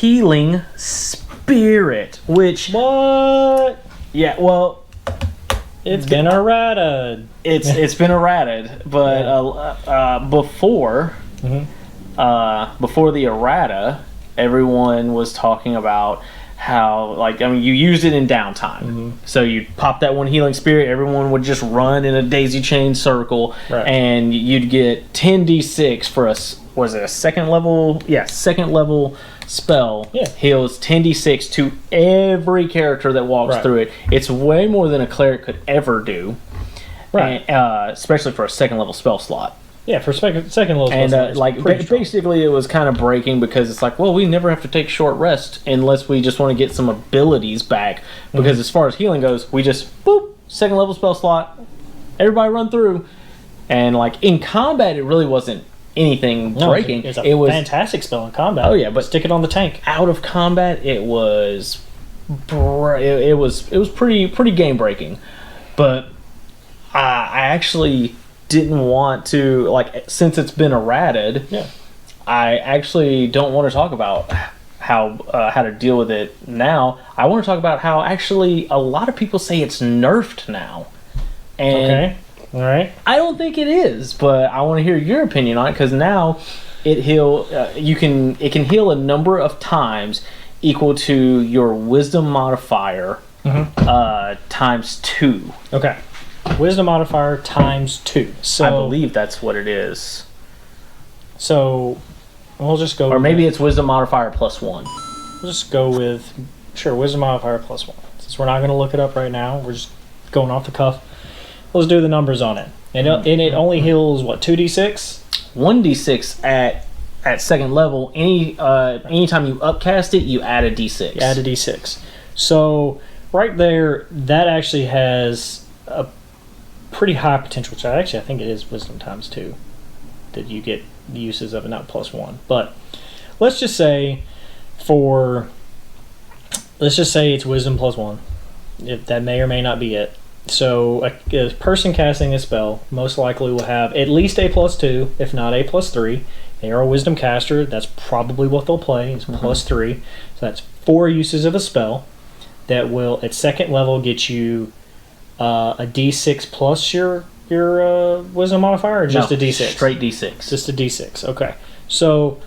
Healing Spirit, which... What? Yeah, well... It's been errated. It's been errated, but before the errata, everyone was talking about how, like, I mean, you used it in downtime. So you'd pop that one healing spirit, everyone would just run in a daisy chain circle, and you'd get 10d6 for a second level? Yeah, second level spell. Heals 10d6 to every character that walks through it. It's way more than a cleric could ever do. And, especially for a second level spell slot. Yeah, for second level spell and slot. Basically it was kind of breaking because it's like, well, we never have to take short rest unless we just want to get some abilities back. Because as far as healing goes, we just boop, second level spell slot, everybody run through. And like in combat, it really wasn't anything breaking. It was a fantastic spell in combat. Oh yeah, but stick it on the tank. Out of combat, it was pretty game breaking. But I actually didn't want to, like, since it's been errated. I actually don't want to talk about how to deal with it now. I want to talk about how actually a lot of people say it's nerfed now. And all right. I don't think it is, but I want to hear your opinion on it because now it can heal a number of times equal to your wisdom modifier times 2. Okay. Wisdom modifier times 2. So I believe that's what it is. So we'll just go. Or maybe it's wisdom modifier plus 1. We'll just go with wisdom modifier plus 1. Since we're not going to look it up right now, we're just going off the cuff. Let's do the numbers on it. And it only heals, what, 2d6? 1d6 at second level. Anytime you upcast it, you add a d6. You add a d6. So right there, that actually has a pretty high potential. So actually, I think it is wisdom times 2 that you get the uses of it, not plus 1. But let's just say it's wisdom plus 1. If that may or may not be it. So a person casting a spell most likely will have at least a plus 2, if not a plus 3. They are a wisdom caster. That's probably what they'll play. It's plus 3. So that's 4 uses of a spell that will, at second level, get you a d6 plus your wisdom modifier, or just a d6? Straight d6. Just a d6. Okay. So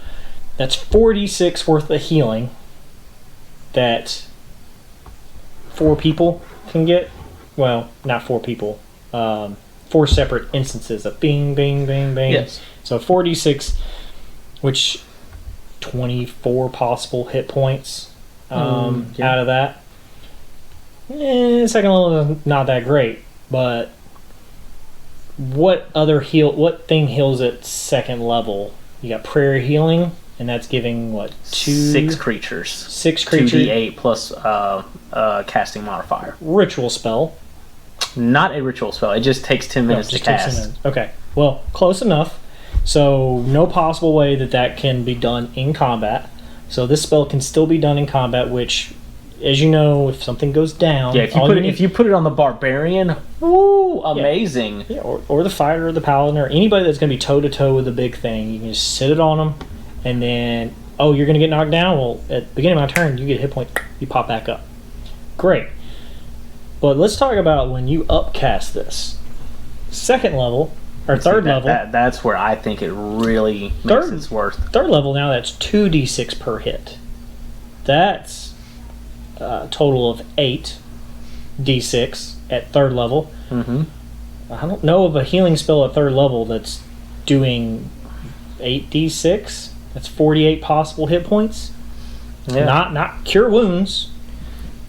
that's 4d6 worth of healing that 4 people can get. Well, not 4 people. 4 separate instances of bing, bing, bing, bing. Yes. So 4d6, which 24 possible hit points out of that. Second level is not that great, but what thing heals at second level? You got prayer healing, and that's giving what, 6 creatures. 6 creatures. 2d8 plus casting modifier. Ritual spell. Not a ritual spell. It just takes 10 minutes to cast. Okay. Well, close enough. So no possible way that can be done in combat. So this spell can still be done in combat, which, as you know, if something goes down... Yeah, if you put it on the barbarian, woo, amazing. Yeah, or the fighter or the paladin or anybody that's going to be toe-to-toe with a big thing. You can just sit it on them, and then, you're going to get knocked down? Well, at the beginning of my turn, you get a hit point, you pop back up. Great. But let's talk about when you upcast this. Second level, or third level... That's where I think it really makes its worth. Third level now, that's 2d6 per hit. That's a total of 8 d6 at third level. I don't know of a healing spell at third level that's doing 8 d6. That's 48 possible hit points. Not cure wounds.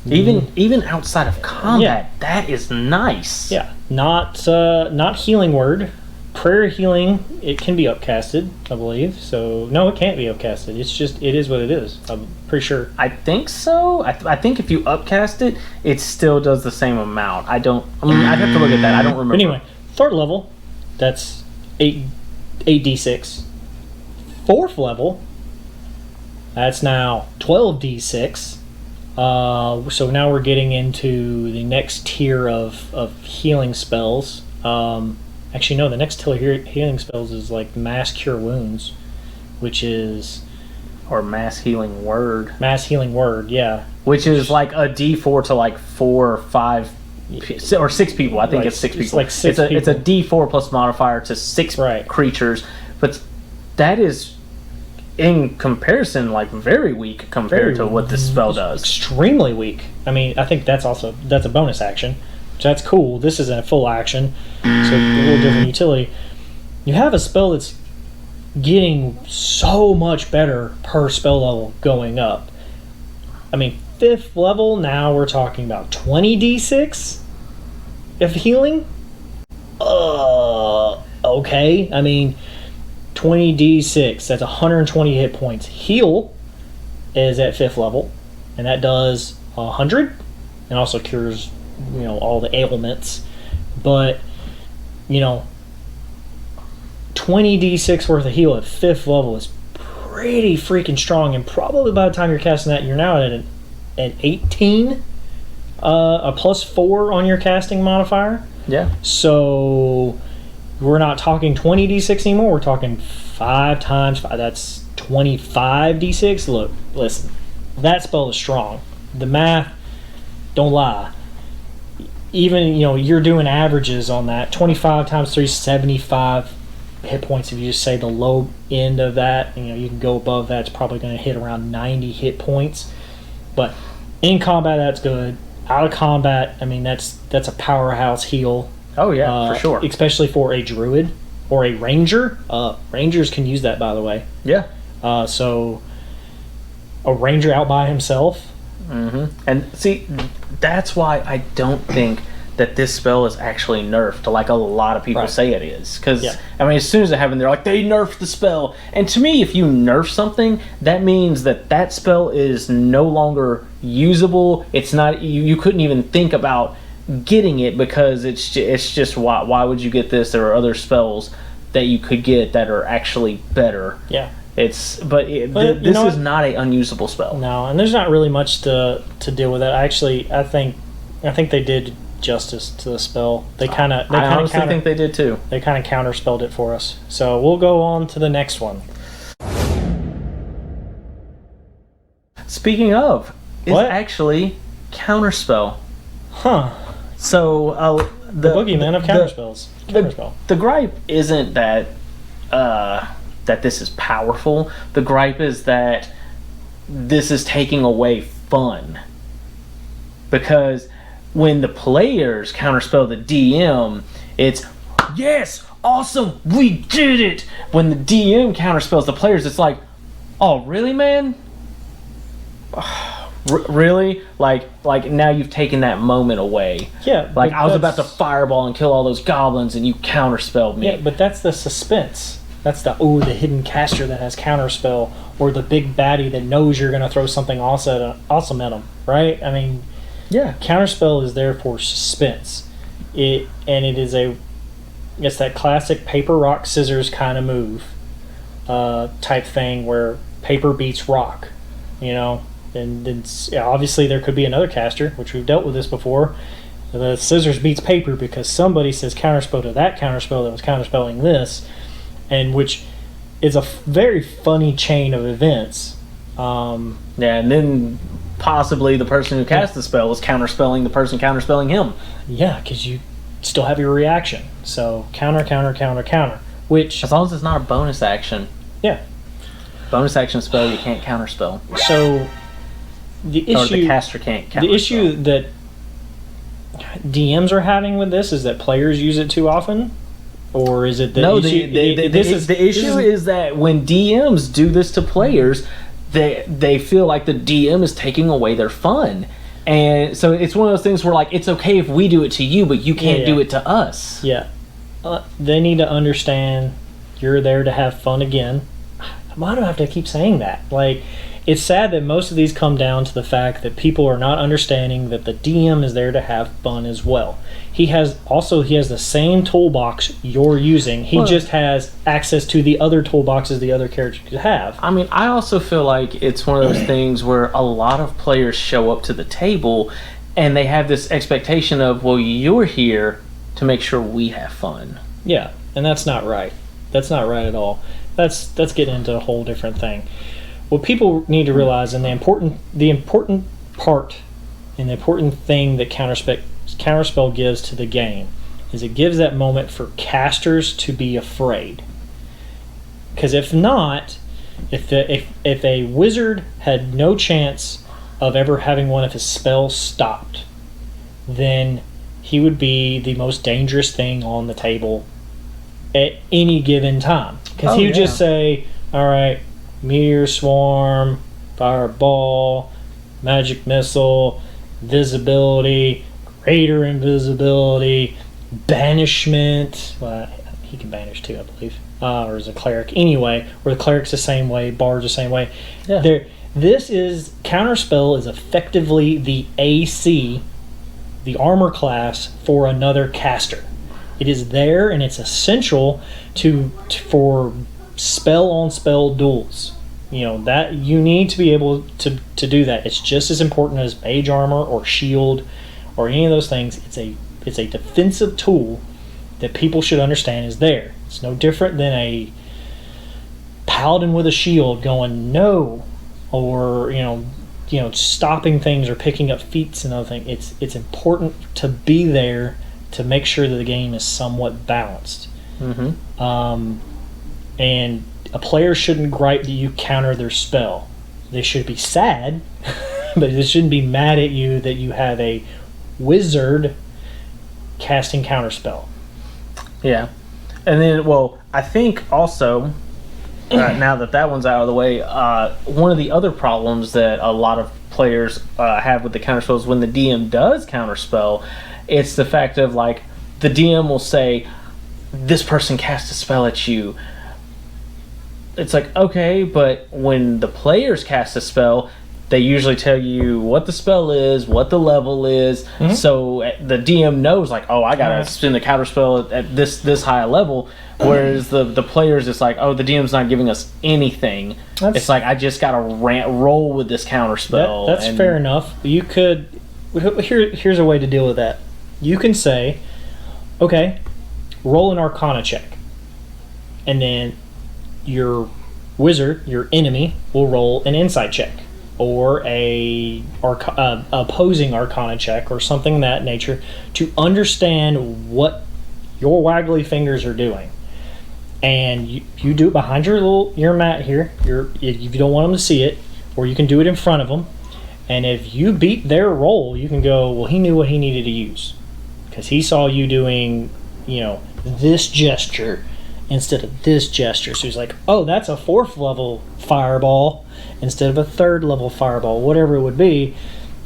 Even outside of combat, that is nice. Yeah, not healing word. Prayer healing, it can be upcasted, I believe. So no, it can't be upcasted. It is what it is. I'm pretty sure. I think so. I think if you upcast it, it still does the same amount. I'd have to look at that. I don't remember. But anyway, third level, that's 8d6. Fourth level, that's now 12d6. So now we're getting into the next tier of healing spells. Actually, no, the next tier of healing spells is like mass cure wounds, which is Or Mass Healing Word. Mass Healing Word, yeah. Which is like a D4 to like 4 or 5 or 6 people. I think like, it's 6 people. It's like 6 people. It's a D4 plus modifier to 6 creatures. But that is, in comparison, like very weak compared to what this spell does. Extremely weak. I mean, I think that's a bonus action. So that's cool. This isn't a full action. So a little different utility. You have a spell that's getting so much better per spell level going up. I mean, 5th level, now we're talking about 20d6 of healing? Okay. I mean, 20d6, that's 120 hit points. Heal is at 5th level, and that does 100, and also cures, all the ailments. But, 20d6 worth of heal at 5th level is pretty freaking strong, and probably by the time you're casting that, you're now at an 18, a +4 on your casting modifier. Yeah. So we're not talking 20d6 anymore. We're talking 5 times 5. That's 25d6. Look, listen, that spell is strong. The math, don't lie. Even, you're doing averages on that. 25 times 3 is 75 hit points. If you just say the low end of that, you can go above that. It's probably going to hit around 90 hit points. But in combat, that's good. Out of combat, I mean, that's a powerhouse heal. Oh yeah, for sure. Especially for a druid or a ranger. Rangers can use that, by the way. Yeah. So a ranger out by himself. Mm-hmm. And see, that's why I don't think that this spell is actually nerfed like a lot of people say it is. Because, I mean, as soon as it happened, they're like, they nerfed the spell. And to me, if you nerf something, that means that spell is no longer usable. It's not, you couldn't even think about getting it, because it's just why would you get this? There are other spells that you could get that are actually better. Yeah. This is not an unusable spell. No, and there's not really much to deal with that. I think they did justice to the spell. I honestly think they did too. They kind of counterspelled it for us. So we'll go on to the next one. Speaking of, is actually Counterspell. Huh. So the boogeyman of Counterspells. The gripe isn't that this is powerful. The gripe is that this is taking away fun. Because when the players counterspell the DM, it's, yes, awesome, we did it. When the DM counterspells the players, it's like, oh, really, man? Really? Like now you've taken that moment away. Yeah. Like, I was about to fireball and kill all those goblins and you counterspelled me. Yeah, but that's the suspense. That's the hidden caster that has counterspell, or the big baddie that knows you're going to throw something awesome at them, right? I mean, yeah, counterspell is there for suspense. It's that classic paper, rock, scissors kind of move, type thing where paper beats rock, and then obviously there could be another caster, which we've dealt with this before. The scissors beats paper because somebody says counterspell to that counterspell that was counterspelling this, and which is a very funny chain of events. And then possibly the person who cast the spell is counterspelling the person counterspelling him. Yeah, because you still have your reaction. So counter. Which, as long as it's not a bonus action. Yeah. Bonus action spell you can't counterspell. So the caster can't counterspell. The issue that DMs are having with this is that players use it too often. Or is it the issue? The issue is that when DMs do this to players, they feel like the DM is taking away their fun. And so it's one of those things where, like, it's okay if we do it to you, but you can't do it to us. Yeah. They need to understand you're there to have fun again. Why do I have to keep saying that? Like, it's sad that most of these come down to the fact that people are not understanding that the DM is there to have fun as well. He has the same toolbox you're using. He just has access to the other toolboxes the other characters have. I mean, I also feel like it's one of those things where a lot of players show up to the table and they have this expectation of, well, you're here to make sure we have fun. Yeah, and that's not right. That's not right at all. That's getting into a whole different thing. what people need to realize, and the important part and the important thing that Counterspell gives to the game is it gives that moment for casters to be afraid. Because if not, if a wizard had no chance of ever having one of his spells stopped, then he would be the most dangerous thing on the table at any given time. Because he would just say, all right, meteor swarm, fireball, magic missile, visibility, greater invisibility, banishment. Well, he can banish too, I believe. Or as a cleric. Anyway, or the cleric's the same way, bard's the same way. Yeah. Counterspell is effectively the AC, the armor class for another caster. It is there, and it's essential for spell on spell duels. That you need to be able to do that. It's just as important as mage armor or shield or any of those things. It's a defensive tool that people should understand is there. It's no different than a paladin with a shield going no, or stopping things or picking up feats and other things. It's important to be there to make sure that the game is somewhat balanced. Mm-hmm. And a player shouldn't gripe that you counter their spell. They should be sad, but they shouldn't be mad at you that you have a wizard casting Counterspell. Yeah. And then, I think also, now that one's out of the way, one of the other problems that a lot of players have with the Counterspell is when the DM does Counterspell, it's the fact of, the DM will say, this person cast a spell at you. It's okay, but when the players cast a spell, they usually tell you what the spell is, what the level is, mm-hmm. So the DM knows, I gotta spend the Counterspell at this high a level, whereas the players, it's the DM's not giving us anything. I just gotta roll with this Counterspell. That's fair enough. You could... Here's a way to deal with that. You can say, okay, roll an Arcana check, and then your wizard, your enemy, will roll an Insight check, or a opposing Arcana check, or something of that nature, to understand what your waggly fingers are doing. And you do it behind your mat here. If you don't want them to see it, or you can do it in front of them. And if you beat their roll, you can go, well, he knew what he needed to use, because he saw you doing, this gesture instead of this gesture. So he's like, oh, that's a 4th level fireball instead of a 3rd level fireball, whatever it would be,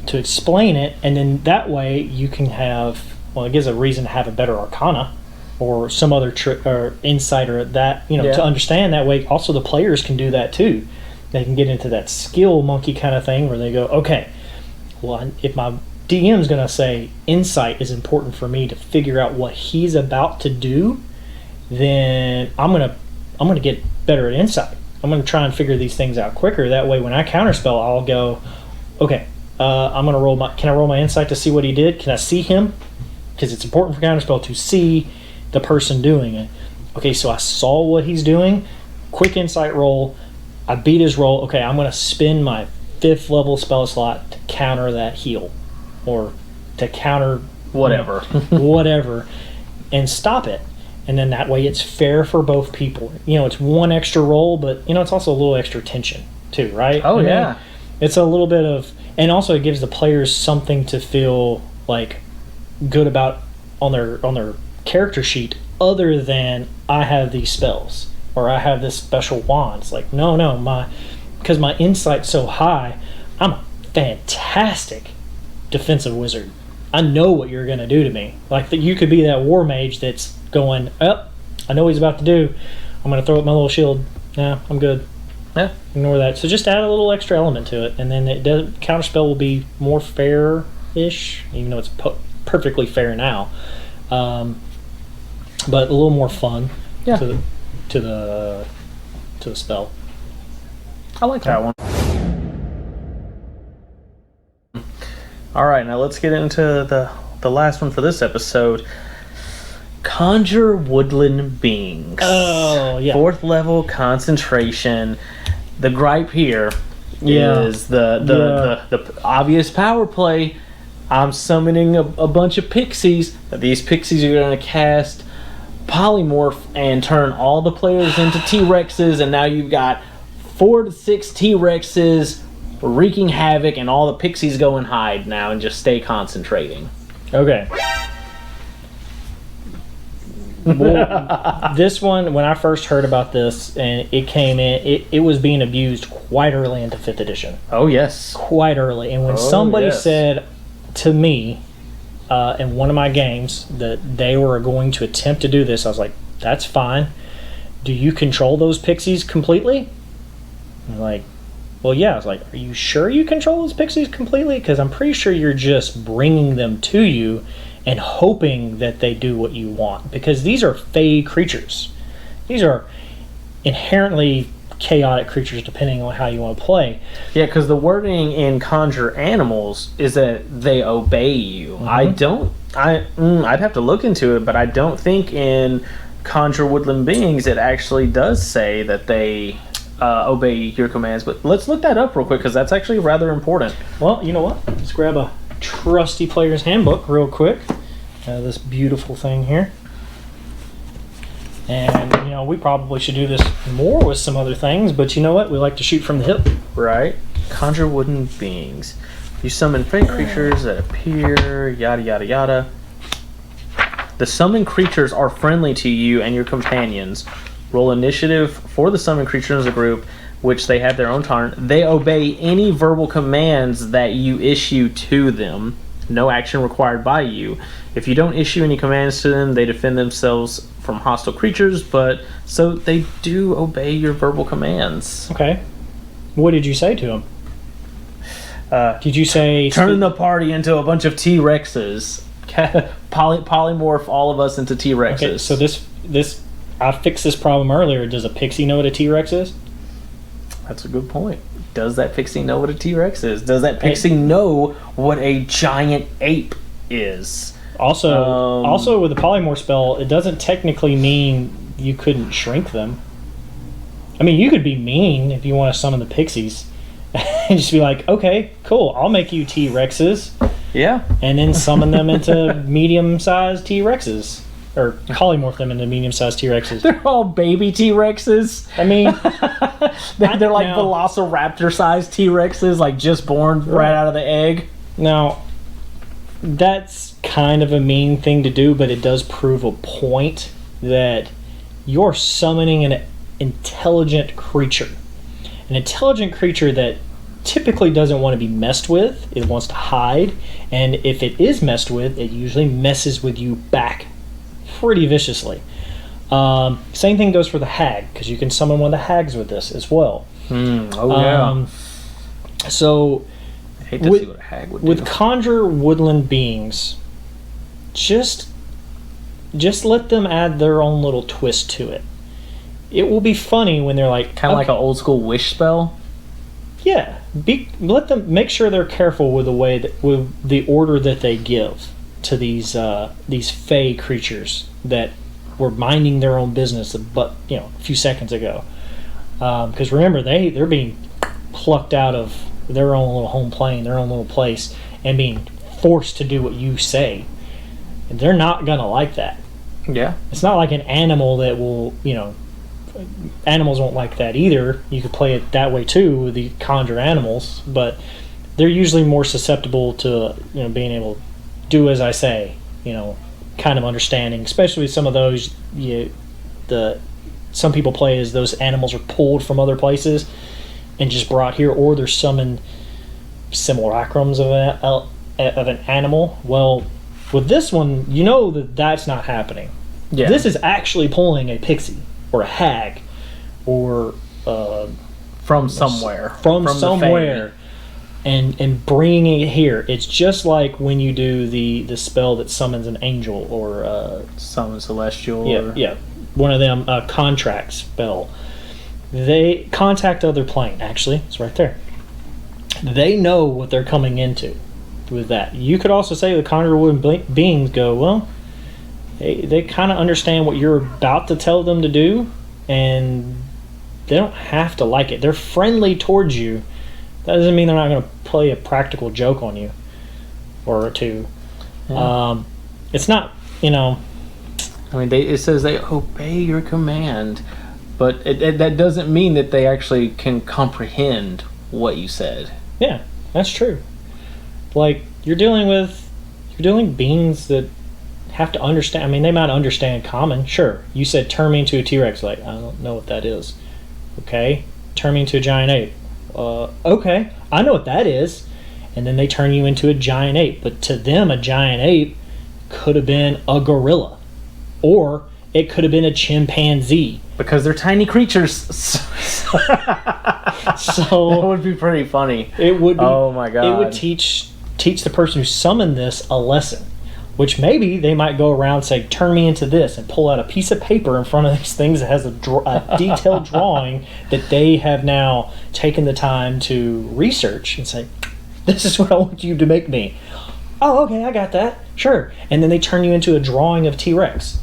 to explain it. And then that way you can have, it gives a reason to have a better Arcana or some other trick or insight, or that, to understand. That way also the players can do that too. They can get into that skill monkey kind of thing where they go, okay, well, if my DM's going to say insight is important for me to figure out what he's about to do, then I'm gonna get better at insight. I'm gonna try and figure these things out quicker. That way, when I Counterspell, I'll go, okay, I'm gonna roll my. Can I roll my insight to see what he did? Can I see him? Because it's important for Counterspell to see the person doing it. Okay, so I saw what he's doing. Quick insight roll. I beat his roll. Okay, I'm gonna spend my 5th level spell slot to counter that heal, or to counter whatever, whatever, and stop it. And then that way it's fair for both people. It's one extra roll, but it's also a little extra tension too, right? Oh, yeah. It's a little bit of, and also it gives the players something to feel good about on their character sheet, other than I have these spells or I have this special wand. It's because my insight's so high, I'm a fantastic defensive wizard. I know what you're gonna do to me. You could be that war mage that's going, I know what he's about to do. I'm going to throw up my little shield. Nah, I'm good. Yeah, ignore that. So just add a little extra element to it, and then Counterspell will be more fair-ish, even though it's perfectly fair now. But a little more fun to the spell. I like that one. All right, now let's get into the last one for this episode. Conjure Woodland Beings. Oh, yeah. 4th level concentration. The gripe here is the obvious power play. I'm summoning a bunch of pixies. These pixies are going to cast polymorph and turn all the players into T-Rexes, and now you've got 4 to 6 T-Rexes wreaking havoc, and all the pixies go and hide now and just stay concentrating. Okay. Well, this one, when I first heard about this and it came in, it was being abused quite early into 5th edition. Oh, yes. Quite early. And when somebody said to me in one of my games that they were going to attempt to do this, I was like, that's fine. Do you control those pixies completely? I'm like, well, yeah. I was like, are you sure you control those pixies completely? Because I'm pretty sure you're just bringing them to you and hoping that they do what you want. Because these are fey creatures. These are inherently chaotic creatures, depending on how you want to play. Yeah, because the wording in Conjure Animals is that they obey you. Mm-hmm. I'd have to look into it, but I don't think in Conjure Woodland Beings it actually does say that they obey your commands. But let's look that up real quick, because that's actually rather important. Well, you know what? Let's grab a trusty player's handbook real quick. This beautiful thing here. And, you know, we probably should do this more with some other things, but you know what? We like to shoot from the hip. Right. Conjure Woodland Beings. You summon fey creatures that appear, yada, yada, yada. The summoned creatures are friendly to you and your companions. Roll initiative for the summoned creatures as a group, which they have their own turn. They obey any verbal commands that you issue to them. No action required by you. If you don't issue any commands to them, they defend themselves from hostile creatures, but so they do obey your verbal commands. Okay. What did you say to them? Did you say... Turn the party into a bunch of T-Rexes. Polymorph all of us into T-Rexes. Okay, so this I fixed this problem earlier. Does a pixie know what a T-Rex is? That's a good point. Does that pixie know what a T-Rex is? Does that pixie know what a giant ape is? Also, with the polymorph spell, it doesn't technically mean you couldn't shrink them. I mean, you could be mean if you want to summon the pixies. And just be like, okay, cool, I'll make you T-Rexes. Yeah. And then summon them into medium-sized T-Rexes. Or polymorph them into medium-sized T-Rexes. They're all baby T-Rexes. I mean... they're like velociraptor-sized T-Rexes, like just born right out of the egg. Now, that's kind of a mean thing to do, but it does prove a point that you're summoning an intelligent creature. An intelligent creature that typically doesn't want to be messed with. It wants to hide. And if it is messed with, it usually messes with you back pretty viciously. Same thing goes for the hag, because you can summon one of the hags with this as well. So I hate to see what a hag would do. With Conjure Woodland Beings, just let them add their own little twist to it. It will be funny when they're like... Kind of like an old school wish spell? Yeah. Let them make sure they're careful with with the order that they give to these fey creatures that were minding their own business a few seconds ago. Because remember, they're being plucked out of their own little home plane, their own little place, and being forced to do what you say. And they're not gonna like that. Yeah. It's not like an animal that will, animals won't like that either. You could play it that way too with the conjure animals, but they're usually more susceptible to being able to do as I say, kind of understanding, especially some of those some people play as those animals are pulled from other places and just brought here, or they're summoned simulacrums of an animal. Well, with this one, that's not happening. Yeah. This is actually pulling a pixie or a hag or from somewhere. From somewhere. And bringing it here. It's just like when you do the spell that summons an angel or summon celestial. Yeah. One of them contract spell. They contact other plane. Actually, it's right there. They know what they're coming into with that. You could also say the Conjure Woodland Beings go, well, they kind of understand what you're about to tell them to do, and they don't have to like it. They're friendly towards you. That doesn't mean they're not going to play a practical joke on you or two. Yeah. It's not, you know. I mean, it says they obey your command, but that doesn't mean that they actually can comprehend what you said. Yeah, that's true. Like, you're dealing beings that have to understand. I mean, they might understand common. Sure, you said turn me into a T-Rex. Like, I don't know what that is. Okay, turn me into a giant ape. Okay, I know what that is. And then they turn you into a giant ape. But to them, a giant ape could have been a gorilla, or it could have been a chimpanzee. Because they're tiny creatures. So that would be pretty funny. It would be, oh my god. It would teach the person who summoned this a lesson. Which maybe they might go around and say, turn me into this, and pull out a piece of paper in front of these things that has a detailed drawing that they have now taken the time to research and say, this is what I want you to make me. Oh, okay, I got that. Sure. And then they turn you into a drawing of T-Rex.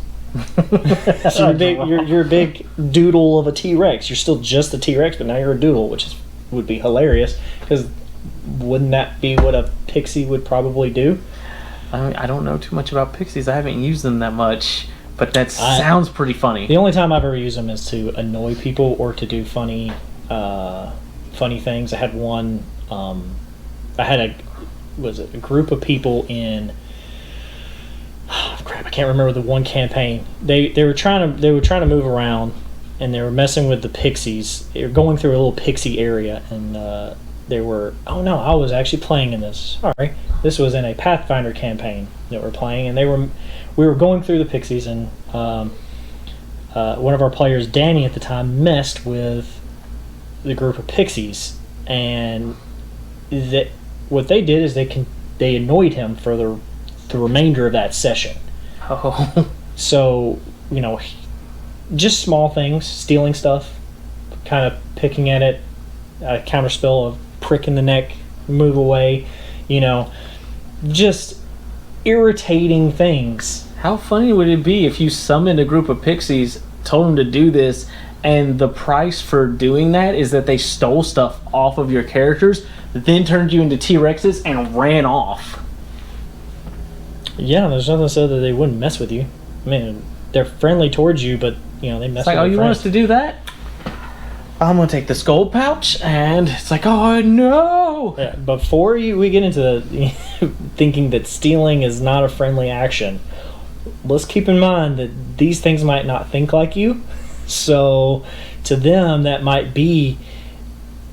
So you're a big doodle of a T-Rex. You're still just a T-Rex, but now you're a doodle, which would be hilarious, because wouldn't that be what a pixie would probably do? I don't know too much about pixies. I haven't used them that much, but that sounds pretty funty. The only time I've ever used them is to annoy people or to do funny things. I had one. I had a group of people in. Oh, crap! I can't remember the one campaign. They were trying to move around, and they were messing with the pixies. They were going through a little pixie area, and they were. Oh no! I was actually playing in this. Sorry. This was in a Pathfinder campaign that we're playing, and we were going through the pixies, and one of our players, Danny, at the time, messed with the group of pixies, and what they did is they annoyed him for the remainder of that session. Oh. So, you know, just small things, stealing stuff, kind of picking at it, a counterspell of prick in the neck, move away, you know, just irritating things. How funny would it be if you summoned a group of pixies, told them to do this, and the price for doing that is that they stole stuff off of your characters, then turned you into T-Rexes and ran off? Yeah, there's nothing that said that they wouldn't mess with you. I mean, they're friendly towards you, but, you know, they mess with you. It's like, oh, you want us to do that? I'm going to take this gold pouch, and it's like, oh, no! Yeah, before we get into thinking that stealing is not a friendly action, let's keep in mind that these things might not think like you, so to them, that might be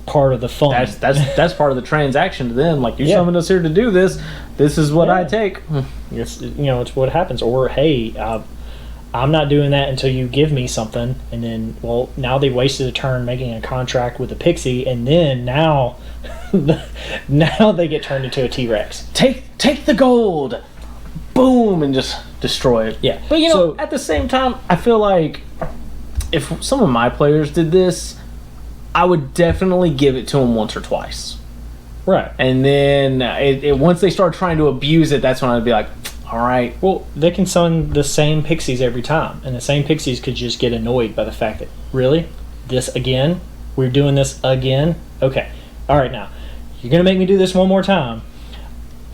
part of the fun. That's part of the transaction to them. Like, you summoned us here to do this. This is what I take. It's, you know, it's what happens. Or, hey, I'm not doing that until you give me something. And then, well, now they wasted a turn making a contract with a pixie, and then now they get turned into a T-Rex. Take the gold! Boom! And just destroy it. Yeah. But, you know, at the same time, I feel like if some of my players did this, I would definitely give it to them once or twice. Right. And then once they start trying to abuse it, that's when I'd be like, all right. Well, they can summon the same pixies every time, and the same pixies could just get annoyed by the fact that, really? This again? We're doing this again? Okay. All right, now, you're going to make me do this one more time.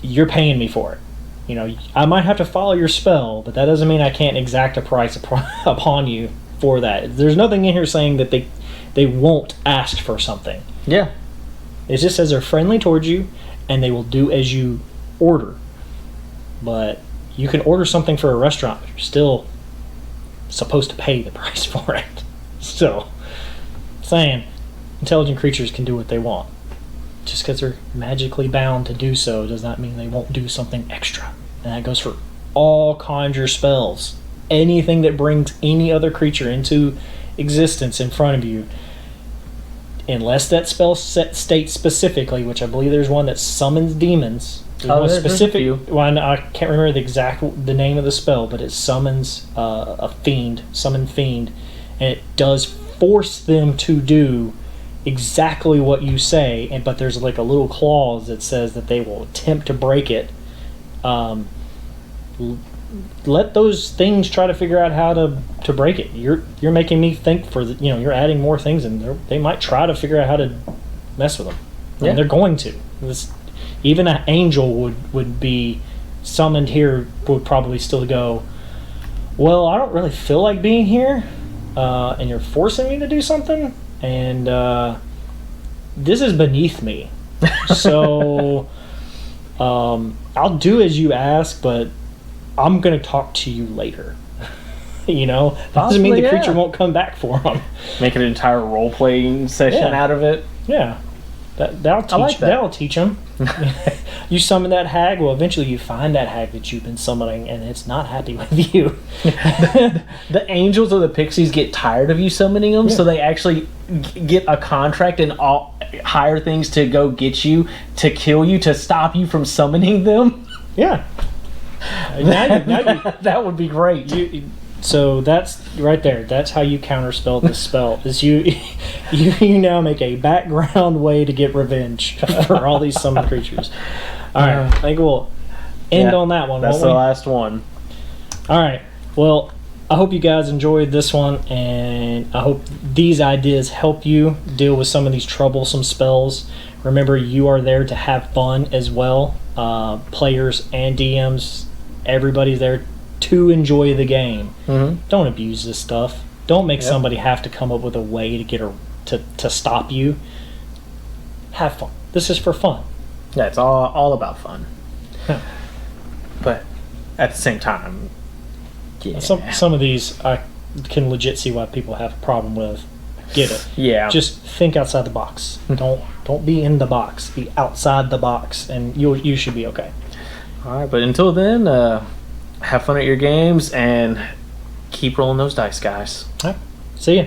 You're paying me for it. You know, I might have to follow your spell, but that doesn't mean I can't exact a price upon you for that. There's nothing in here saying that they won't ask for something. Yeah. It just says they're friendly towards you, and they will do as you order. But you can order something for a restaurant, but you're still supposed to pay the price for it. So, saying intelligent creatures can do what they want. Just because they're magically bound to do so does not mean they won't do something extra. And that goes for all conjure spells. Anything that brings any other creature into existence in front of you, unless that spell states specifically, which I believe there's one that summons demons. There's specific one. I can't remember the name of the spell, but it summons summon fiend, and it does force them to do exactly what you say. But there's like a little clause that says that they will attempt to break it, let those things try to figure out how to break it. You're making me think for the, you're adding more things, and they might try to figure out how to mess with them. Yeah. And they're going to. Even an angel would be summoned here, would probably still go, well, I don't really feel like being here, and you're forcing me to do something, and this is beneath me. So I'll do as you ask, but I'm going to talk to you later. That doesn't mean the creature won't come back for them. Make an entire role-playing session out of it. Yeah. That'll teach them. You summon that hag, well, eventually you find that hag that you've been summoning, and it's not happy with you. The angels or the pixies get tired of you summoning them, so they actually get a contract and hire things to go get you, to kill you, to stop you from summoning them. Yeah. That would be great. So that's right there. That's how you counterspell this spell. Is you now make a background way to get revenge for all these summoned creatures. All right, I think we'll end on that one. That's the last one. All right. Well, I hope you guys enjoyed this one, and I hope these ideas help you deal with some of these troublesome spells. Remember, you are there to have fun as well. Players and DMs, everybody's there to enjoy the game. Mm-hmm. Don't abuse this stuff. Don't make somebody have to come up with a way to get to stop you. Have fun. This is for fun. Yeah, it's all about fun. Yeah. But at the same time, some of these I can legit see why people have a problem with. Get it? Yeah. Just think outside the box. Don't be in the box. Be outside the box, and you should be okay. All right, but until then, have fun at your games and keep rolling those dice, guys. All right. See ya.